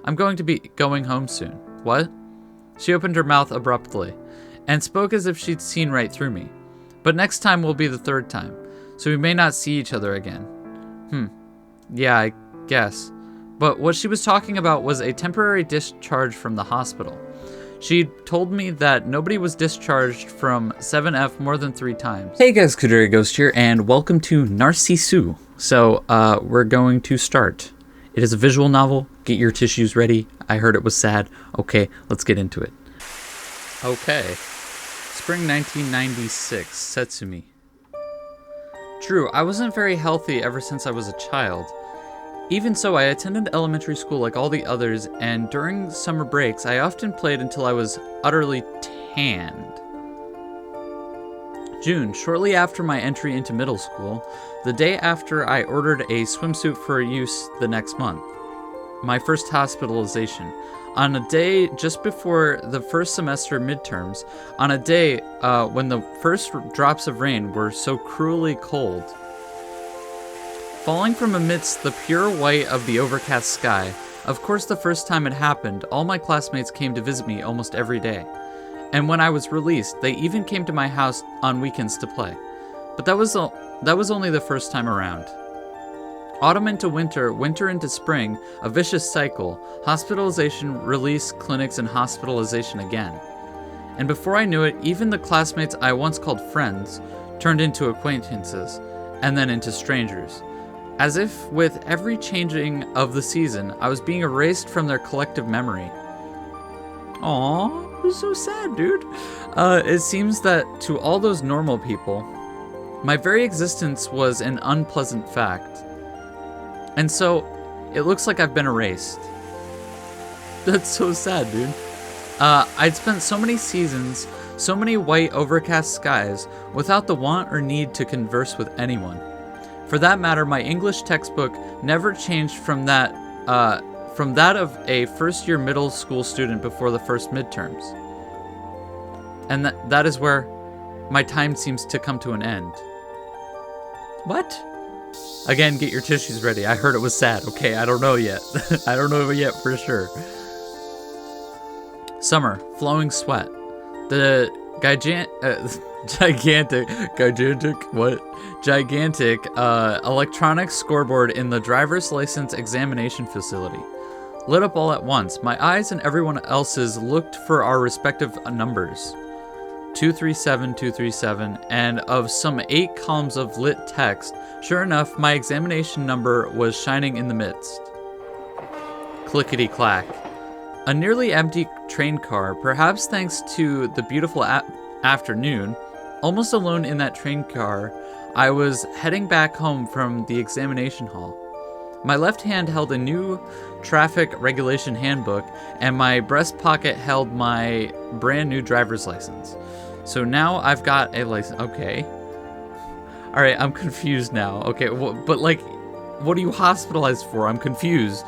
I'm going to be going home soon. What? She opened her mouth abruptly and spoke as if she'd seen right through me. But next time will be the third time, so we may not see each other again. Yeah, I guess. But what she was talking about was a temporary discharge from the hospital. She told me that nobody was discharged from 7F more than 3 times. Hey guys, Kudari Ghost here, and welcome to Narcissu. So, we're going to start. It is a visual novel. Get your tissues ready. I heard it was sad. Okay, let's get into it. Okay. Spring 1996, Setsumi. True, I wasn't very healthy ever since I was a child. Even so, I attended elementary school like all the others, and during summer breaks, I often played until I was utterly tanned. June, shortly after my entry into middle school, the day after I ordered a swimsuit for use the next month. My first hospitalization. On a day just before the first semester midterms, on a day when the first drops of rain were so cruelly cold. Falling from amidst the pure white of the overcast sky, of course the first time it happened, all my classmates came to visit me almost every day. And when I was released, they even came to my house on weekends to play. But that was only the first time around. Autumn into winter, winter into spring, a vicious cycle, hospitalization, release, clinics, and hospitalization again. And before I knew it, even the classmates I once called friends turned into acquaintances, and then into strangers. As if with every changing of the season, I was being erased from their collective memory. Aww, it was so sad, dude. It seems that to all those normal people, my very existence was an unpleasant fact. And so, it looks like I've been erased. That's so sad, dude. I'd spent so many seasons, so many white overcast skies, without the want or need to converse with anyone. For that matter, my English textbook never changed from that of a first-year middle school student before the first midterms. And that is where my time seems to come to an end. What? Again, get your tissues ready. I heard it was sad. Okay, I don't know yet. I don't know yet for sure. Summer, flowing sweat. The gigantic electronic scoreboard in the driver's license examination facility lit up all at once. My eyes and everyone else's looked for our respective numbers. 237, 237, and of some 8 columns of lit text, sure enough, my examination number was shining in the midst. Clickety-clack. A nearly empty train car, perhaps thanks to the beautiful afternoon. Almost alone in that train car, I was heading back home from the examination hall. My left hand held a new traffic regulation handbook, and my breast pocket held my brand new driver's license. So now I've got a license. Okay. Alright, I'm confused now. Okay, but like, what are you hospitalized for? I'm confused.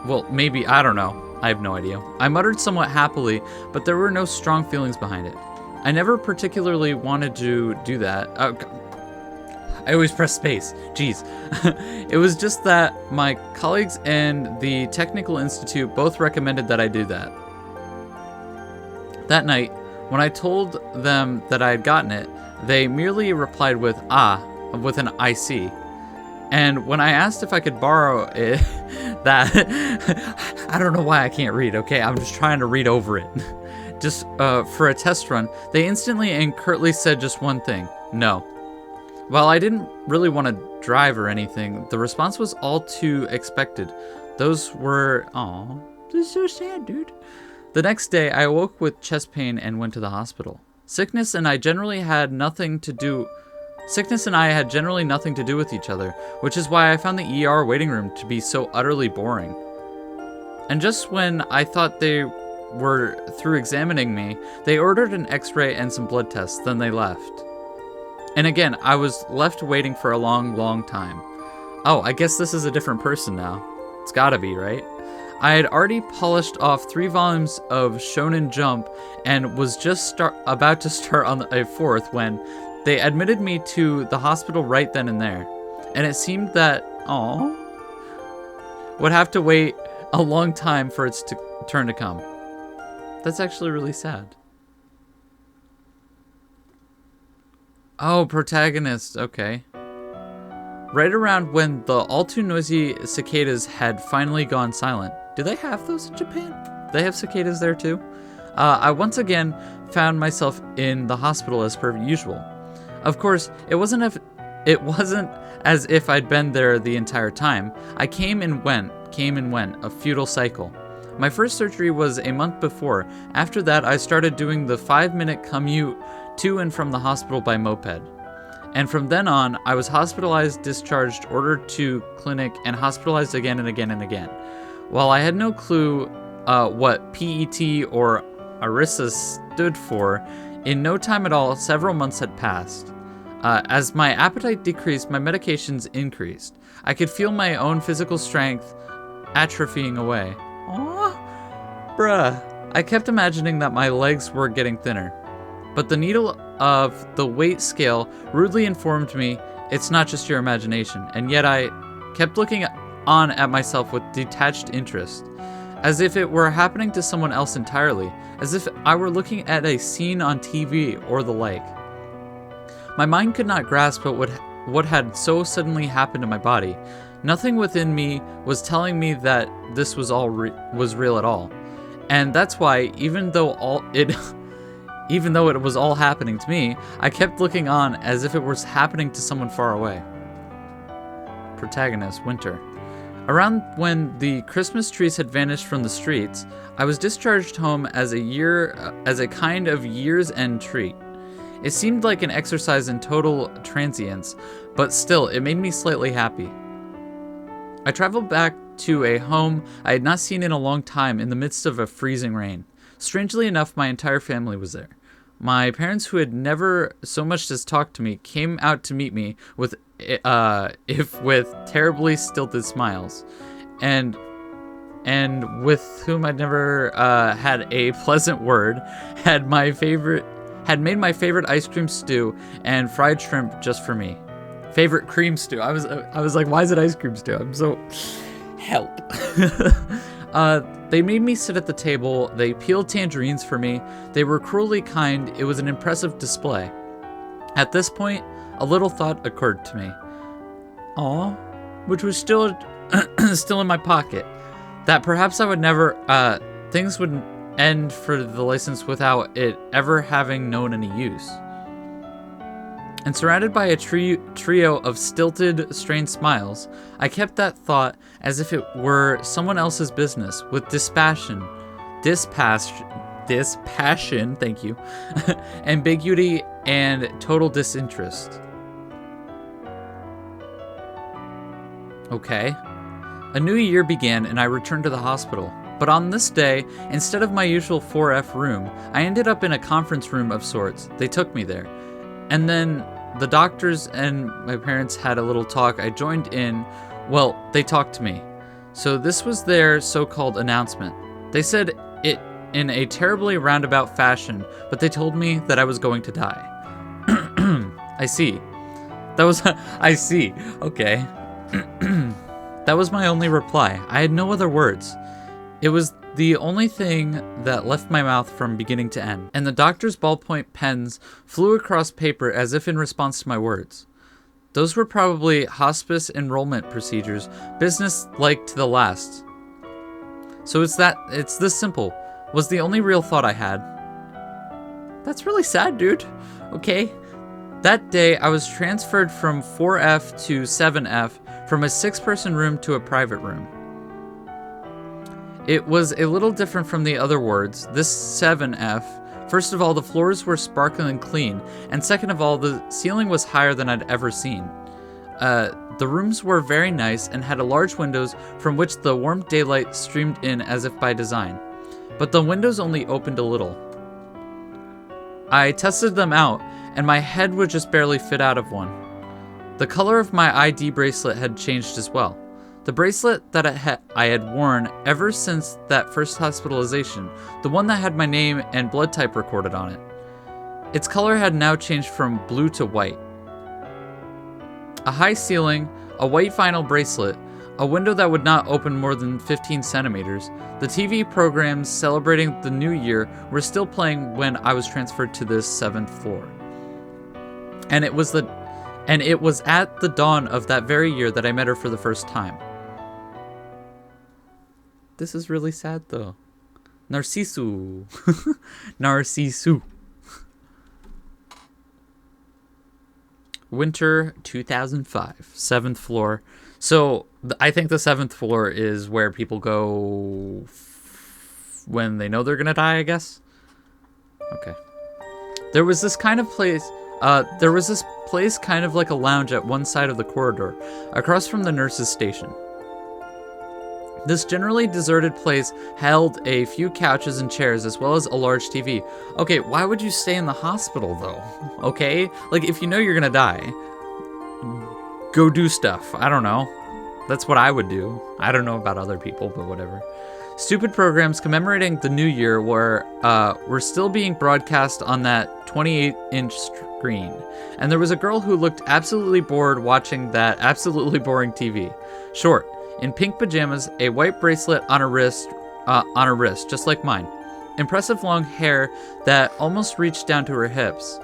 Well, maybe, I don't know. I have no idea. I muttered somewhat happily, but there were no strong feelings behind it. I never particularly wanted to do that. I always press space. Jeez. It was just that my colleagues and the Technical Institute both recommended that I do that. That night, when I told them that I had gotten it, they merely replied with with an IC. And when I asked if I could borrow it, I don't know why I can't read, okay? I'm just trying to read over it. Just for a test run, they instantly and curtly said just one thing: no. While I didn't really want to drive or anything, the response was all too expected. Those were, aw, this is so sad, dude. The next day, I awoke with chest pain and went to the hospital. Sickness and I had generally nothing to do with each other, which is why I found the ER waiting room to be so utterly boring. And just when I thought they were through examining me, they ordered an x-ray and some blood tests, then they left. And again, I was left waiting for a long, long time. Oh, I guess this is a different person now. It's gotta be, right? I had already polished off 3 volumes of Shonen Jump and was just about to start on a 4th when they admitted me to the hospital right then and there. And it seemed that, would have to wait a long time for its turn to come. That's actually really sad. Oh, protagonist. Okay. Right around when the all too noisy cicadas had finally gone silent. Do they have those in Japan? They have cicadas there too? I once again found myself in the hospital as per usual. Of course, it wasn't as if I'd been there the entire time. I came and went, a futile cycle. My first surgery was a month before. After that, I started doing the 5-minute commute to and from the hospital by moped. And from then on, I was hospitalized, discharged, ordered to clinic, and hospitalized again and again and again. While I had no clue what PET or ARISA stood for, in no time at all, several months had passed. As my appetite decreased, my medications increased. I could feel my own physical strength atrophying away. Aww, bruh. I kept imagining that my legs were getting thinner. But the needle of the weight scale rudely informed me it's not just your imagination, and yet I kept looking on at myself with detached interest, as if it were happening to someone else entirely, as if I were looking at a scene on TV or the like. My mind could not grasp what had so suddenly happened to my body. Nothing within me was telling me that this was was real at all, and that's why even though it was all happening to me, I kept looking on as if it was happening to someone far away. Protagonist, winter. Around when the Christmas trees had vanished from the streets, I was discharged home as a kind of year's end treat. It seemed like an exercise in total transience, but still, it made me slightly happy. I traveled back to a home I had not seen in a long time in the midst of a freezing rain. Strangely enough, my entire family was there. My parents, who had never so much as talked to me, came out to meet me with terribly stilted smiles, and with whom I'd never had a pleasant word, had made my favorite ice cream stew and fried shrimp just for me. Favorite cream stew. I was like, why is it ice cream stew? I'm so help. They made me sit at the table. They peeled tangerines for me. They were cruelly kind. It was an impressive display. At this point, a little thought occurred to me. Aw, which was still in my pocket. That perhaps I would never, things would end for the license without it ever having known any use. And surrounded by a trio of stilted, strained smiles, I kept that thought as if it were someone else's business, with dispassion, thank you, ambiguity, and total disinterest. Okay. A new year began and I returned to the hospital. But on this day, instead of my usual 4F room, I ended up in a conference room of sorts. They took me there. And then the doctors and my parents had a little talk. I joined in. Well, they talked to me. So this was their so-called announcement. They said it in a terribly roundabout fashion, but they told me that I was going to die. I see. I see. Okay. That was my only reply. I had no other words. It was the only thing that left my mouth from beginning to end, and the doctor's ballpoint pens flew across paper as if in response to my words. Those were probably hospice enrollment procedures, business-like to the last. So it's this simple, was the only real thought I had. That's really sad, dude. Okay. That day, I was transferred from 4F to 7F, from a 6-person room to a private room. It was a little different from the other wards. This 7F, first of all, the floors were sparkling clean, and second of all, the ceiling was higher than I'd ever seen. The rooms were very nice and had large windows from which the warm daylight streamed in as if by design. But the windows only opened a little. I tested them out, and my head would just barely fit out of one. The color of my ID bracelet had changed as well. The bracelet that I had worn ever since that first hospitalization, the one that had my name and blood type recorded on it. Its color had now changed from blue to white. A high ceiling, a white vinyl bracelet, a window that would not open more than 15 centimeters. The TV programs celebrating the new year were still playing when I was transferred to this 7th floor. And it was at the dawn of that very year that I met her for the first time. This is really sad though. Narcissu. Narcissu. Winter 2005, 7th floor. So I think the 7th floor is where people go when they know they're gonna die, I guess. Okay. There was this kind of place kind of like a lounge at one side of the corridor, across from the nurse's station. This generally deserted place held a few couches and chairs as well as a large TV. Okay, why would you stay in the hospital though? Okay? Like, if you know you're gonna die, go do stuff. I don't know. That's what I would do. I don't know about other people, but whatever. Stupid programs commemorating the new year were still being broadcast on that 28-inch screen. And there was a girl who looked absolutely bored watching that absolutely boring TV. Short, in pink pajamas, a white bracelet on her wrist, just like mine. Impressive long hair that almost reached down to her hips.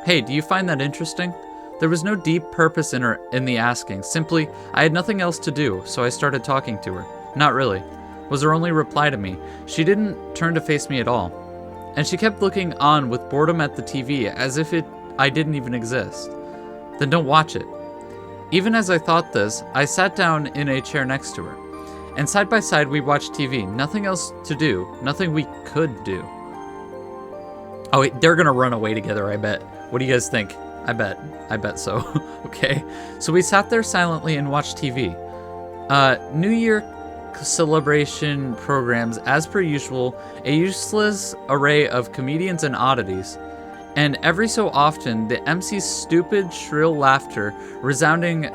Hey, do you find that interesting? There was no deep purpose in the asking. Simply, I had nothing else to do, so I started talking to her. Not really, was her only reply to me. She didn't turn to face me at all. And she kept looking on with boredom at the TV, as if I didn't even exist. Then don't watch it. Even as I thought this, I sat down in a chair next to her. And side by side we watched TV. Nothing else to do. Nothing we could do. Oh wait, they're gonna run away together, I bet. What do you guys think? I bet so. Okay. So we sat there silently and watched TV. New Year celebration programs, as per usual, a useless array of comedians and oddities. And every so often, the MC's stupid, shrill laughter resounding,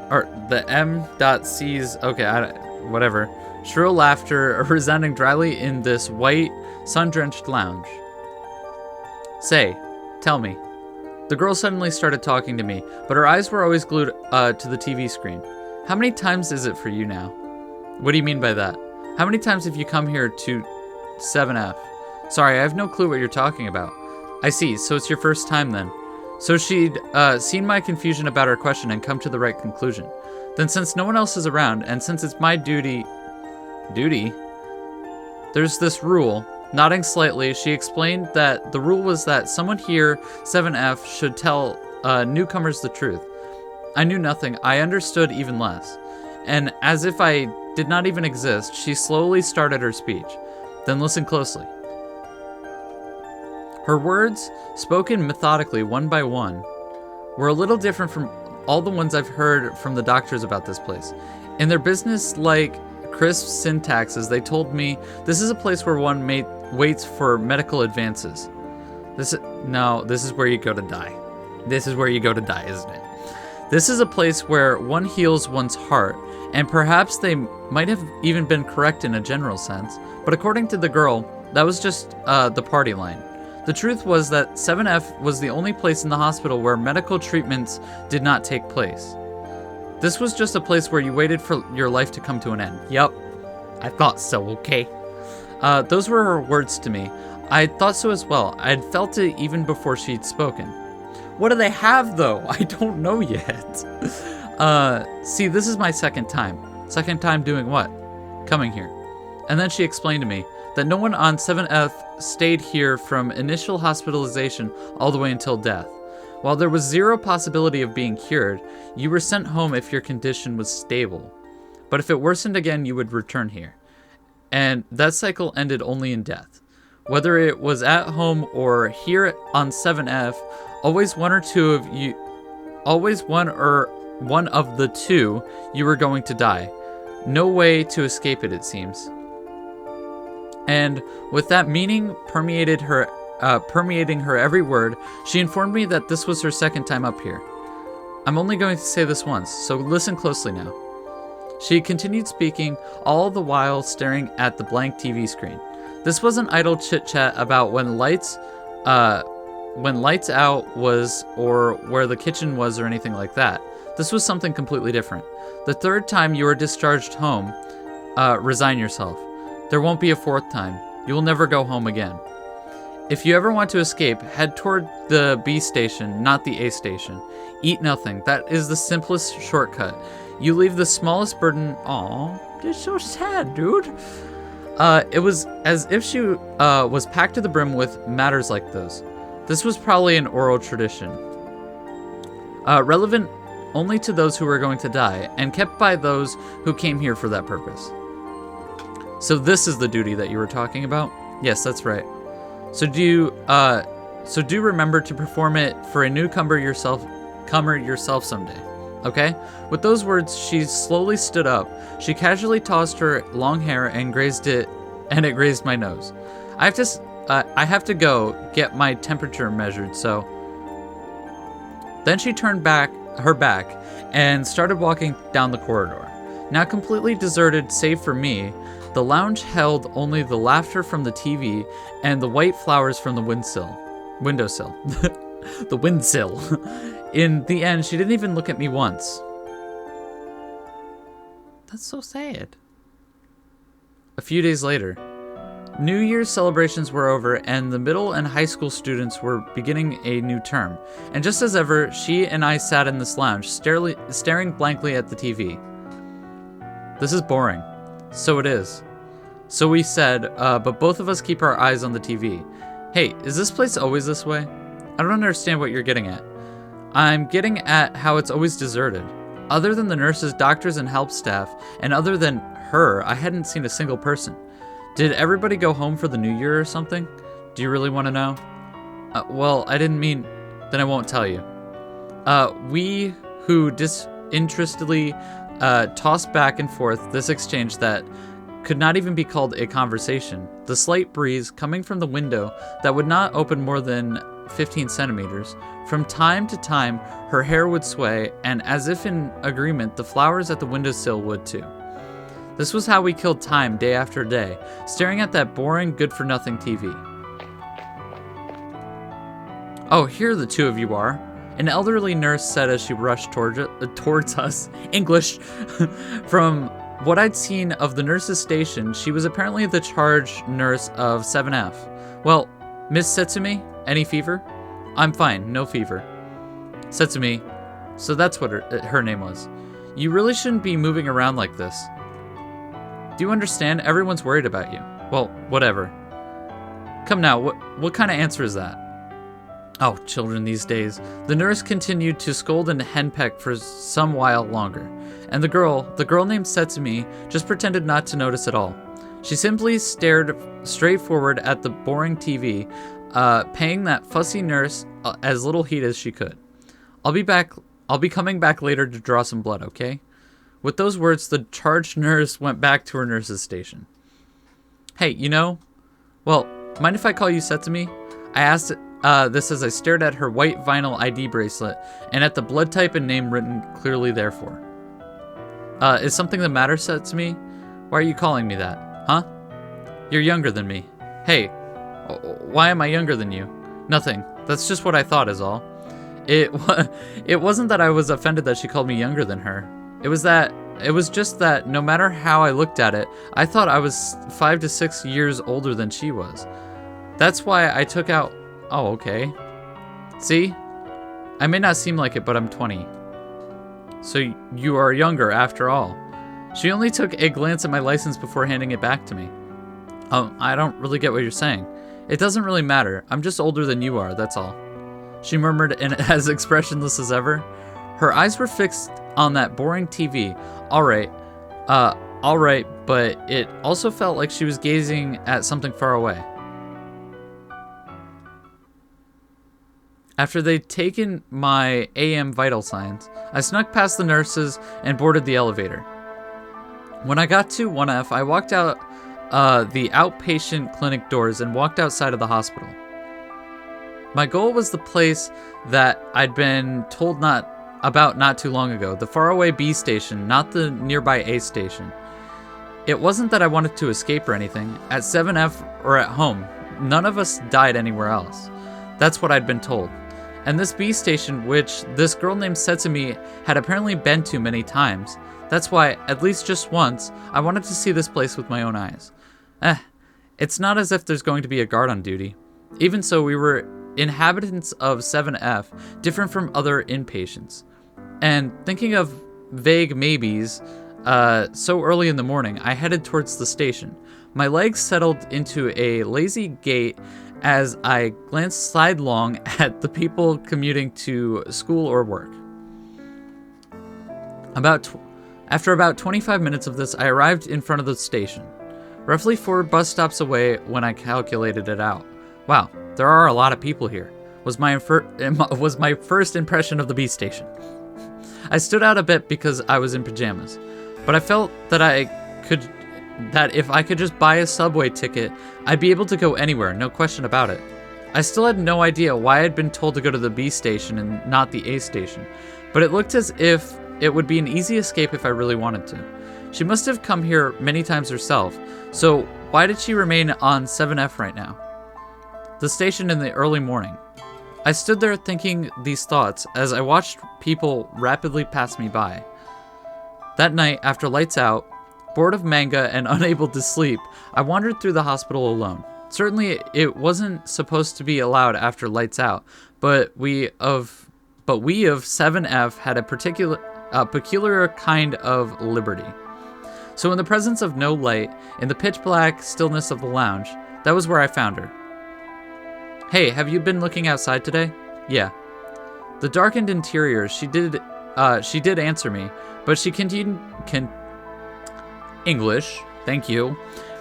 or the M.C's, okay, whatever, shrill laughter resounding dryly in this white, sun-drenched lounge. Say, tell me. The girl suddenly started talking to me, but her eyes were always glued to the TV screen. How many times is it for you now? What do you mean by that? How many times have you come here to 7F? Sorry, I have no clue what you're talking about. I see, so it's your first time then. So she'd seen my confusion about her question and come to the right conclusion. Then since no one else is around, and since it's my duty? There's this rule. Nodding slightly, she explained that the rule was that someone here, 7F, should tell newcomers the truth. I knew nothing, I understood even less. And as if I did not even exist, she slowly started her speech. Then listen closely. Her words, spoken methodically one by one, were a little different from all the ones I've heard from the doctors about this place. In their business-like, crisp syntaxes, they told me this is a place where one waits for medical advances. This is where you go to die. This is where you go to die, isn't it? This is a place where one heals one's heart, and perhaps they might have even been correct in a general sense, but according to the girl, that was just the party line. The truth was that 7F was the only place in the hospital where medical treatments did not take place. This was just a place where you waited for your life to come to an end. Yup, I thought so, okay? Those were her words to me. I thought so as well. I had felt it even before she'd spoken. What do they have, though? I don't know yet. See, this is my second time. Second time doing what? Coming here. And then she explained to me that no one on 7F stayed here from initial hospitalization all the way until death. While there was zero possibility of being cured, you were sent home if your condition was stable. But if it worsened again, you would return here. And that cycle ended only in death. Whether it was at home or here on 7F, always one of the two, you were going to die. No way to escape it, it seems. And with that meaning permeating her every word, she informed me that this was her second time up here. I'm only going to say this once, so listen closely now. She continued speaking, all the while staring at the blank TV screen. This wasn't idle chit-chat about when lights out was or where the kitchen was or anything like that. This was something completely different. The third time you are discharged home, resign yourself. There won't be a fourth time. You will never go home again. If you ever want to escape, head toward the B station, not the A station. Eat nothing. That is the simplest shortcut. You leave the smallest burden. Aw, it's so sad, dude. It was as if she was packed to the brim with matters like those. This was probably an oral tradition. Relevant only to those who were going to die, and kept by those who came here for that purpose. So this is the duty that you were talking about? Yes, that's right. So do remember to perform it for a newcomer yourself someday. Okay? With those words, she slowly stood up. She casually tossed her long hair and it grazed my nose. I have to go get my temperature measured, so. Then she turned her back and started walking down the corridor. Now completely deserted save for me, the lounge held only the laughter from the TV and the white flowers from the windowsill. The windsill. In the end, she didn't even look at me once. That's so sad. A few days later, New Year's celebrations were over and the middle and high school students were beginning a new term. And just as ever, she and I sat in this lounge, staring blankly at the TV. This is boring. So it is. So we said, but both of us keep our eyes on the TV. Hey, is this place always this way? I don't understand what you're getting at. I'm getting at how it's always deserted. Other than the nurses, doctors, and help staff, and other than her, I hadn't seen a single person. Did everybody go home for the New Year or something? Do you really want to know? Well, I didn't mean... Then I won't tell you. We who disinterestedly tossed back and forth this exchange that could not even be called a conversation. The slight breeze coming from the window that would not open more than 15 centimeters. From time to time, her hair would sway, and as if in agreement, the flowers at the windowsill would too. This was how we killed time day after day, staring at that boring, good-for-nothing TV. Oh, here the two of you are, an elderly nurse said as she rushed towards us. English. From what I'd seen of the nurse's station, she was apparently the charge nurse of 7F. Well, Miss Setsumi, any fever? I'm fine, no fever. Setsumi, so that's what her name was. You really shouldn't be moving around like this. Do you understand? Everyone's worried about you. Well, whatever. Come now, what kind of answer is that? Oh, children these days. The nurse continued to scold and henpeck for some while longer. And the girl named Setsumi, just pretended not to notice at all. She simply stared straight forward at the boring TV, paying that fussy nurse as little heed as she could. I'll be coming back later to draw some blood, okay? With those words, the charge nurse went back to her nurse's station. Hey, well, mind if I call you Setsumi? I asked this as I stared at her white vinyl ID bracelet and at the blood type and name written clearly therefore. Is something the matter, Setsumi? Why are you calling me that? Huh? You're younger than me. Hey, why am I younger than you? Nothing. That's just what I thought is all. It wasn't that I was offended that she called me younger than her. It was just that no matter how I looked at it, I thought I was 5 to 6 years older than she was. That's why I took out... Oh, okay. See? I may not seem like it, but I'm 20. So you are younger after all. She only took a glance at my license before handing it back to me. I don't really get what you're saying. It doesn't really matter. I'm just older than you are, that's all. She murmured as expressionless as ever. Her eyes were fixed on that boring TV. All right, but it also felt like she was gazing at something far away. After they'd taken my AM vital signs, I snuck past the nurses and boarded the elevator. When I got to 1F, I walked out the outpatient clinic doors and walked outside of the hospital. My goal was the place that I'd been told not too long ago, the faraway B station, not the nearby A station. It wasn't that I wanted to escape or anything. At 7F or at home, none of us died anywhere else. That's what I'd been told. And this B station, which this girl named Setsumi had apparently been to many times. That's why, at least just once, I wanted to see this place with my own eyes. It's not as if there's going to be a guard on duty. Even so, we were inhabitants of 7F, different from other inpatients. And thinking of vague maybes, so early in the morning, I headed towards the station. My legs settled into a lazy gait as I glanced sidelong at the people commuting to school or work. After about 25 minutes of this, I arrived in front of the station, roughly 4 bus stops away when I calculated it out. Wow, there are a lot of people here, was my first impression of the B station. I stood out a bit because I was in pajamas, but I felt that if I could just buy a subway ticket, I'd be able to go anywhere, no question about it. I still had no idea why I'd been told to go to the B station and not the A station, but it looked as if it would be an easy escape if I really wanted to. She must have come here many times herself, so why did she remain on 7F right now? The station in the early morning. I stood there thinking these thoughts as I watched people rapidly pass me by. That night, after lights out, bored of manga and unable to sleep, I wandered through the hospital alone. Certainly, it wasn't supposed to be allowed after lights out, but we of 7F had a peculiar kind of liberty. So in the presence of no light, in the pitch black stillness of the lounge, that was where I found her. Hey, have you been looking outside today? Yeah. The darkened interior, she did answer me, but she continued, English, thank you,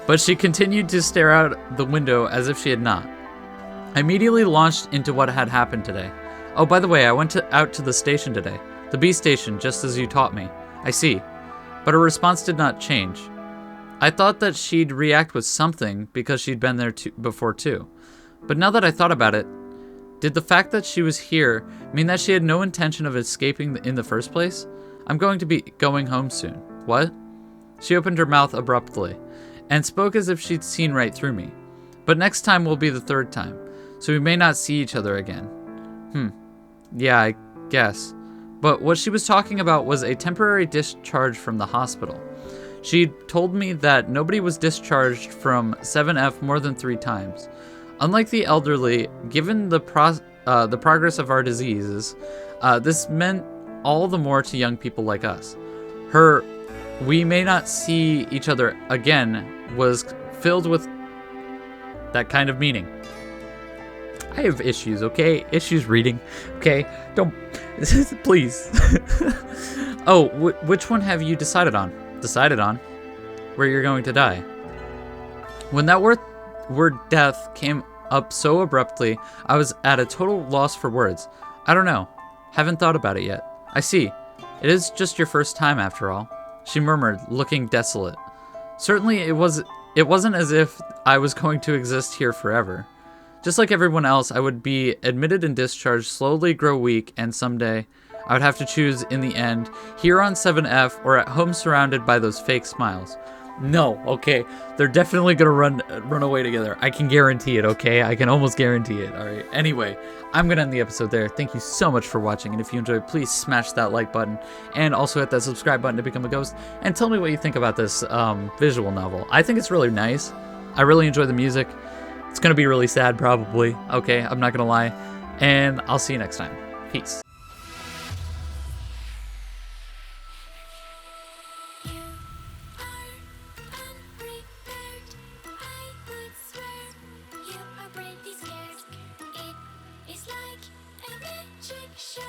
but she continued to stare out the window as if she had not. I immediately launched into what had happened today. Oh, by the way, I went out to the station today. The B station, just as you taught me. I see. But her response did not change. I thought that she'd react with something because she'd been there before too. But now that I thought about it, did the fact that she was here mean that she had no intention of escaping in the first place? I'm going to be going home soon. What? She opened her mouth abruptly and spoke as if she'd seen right through me. But next time will be the 3rd time, so we may not see each other again. Yeah, I guess. But what she was talking about was a temporary discharge from the hospital. She told me that nobody was discharged from 7F more than 3 times. Unlike the elderly, given the progress of our diseases, this meant all the more to young people like us. Her "we may not see each other again" was filled with that kind of meaning. I have issues, okay? Issues reading, okay? Don't, please. Oh, which one have you decided on? Decided on? Where you're going to die. When that word death came up so abruptly, I was at a total loss for words. I don't know. Haven't thought about it yet. I see. It is just your first time after all, she murmured, looking desolate. Certainly it wasn't as if I was going to exist here forever. Just like everyone else, I would be admitted and discharged, slowly grow weak, and someday I would have to choose in the end, here on 7F or at home surrounded by those fake smiles. No, okay, they're definitely gonna run away together. I can guarantee it, okay? I can almost guarantee it, alright? Anyway, I'm gonna end the episode there. Thank you so much for watching, and if you enjoyed, please smash that like button, and also hit that subscribe button to become a ghost, and tell me what you think about this visual novel. I think it's really nice. I really enjoy the music. It's gonna be really sad, probably. Okay, I'm not gonna lie. And I'll see you next time. Peace. Show.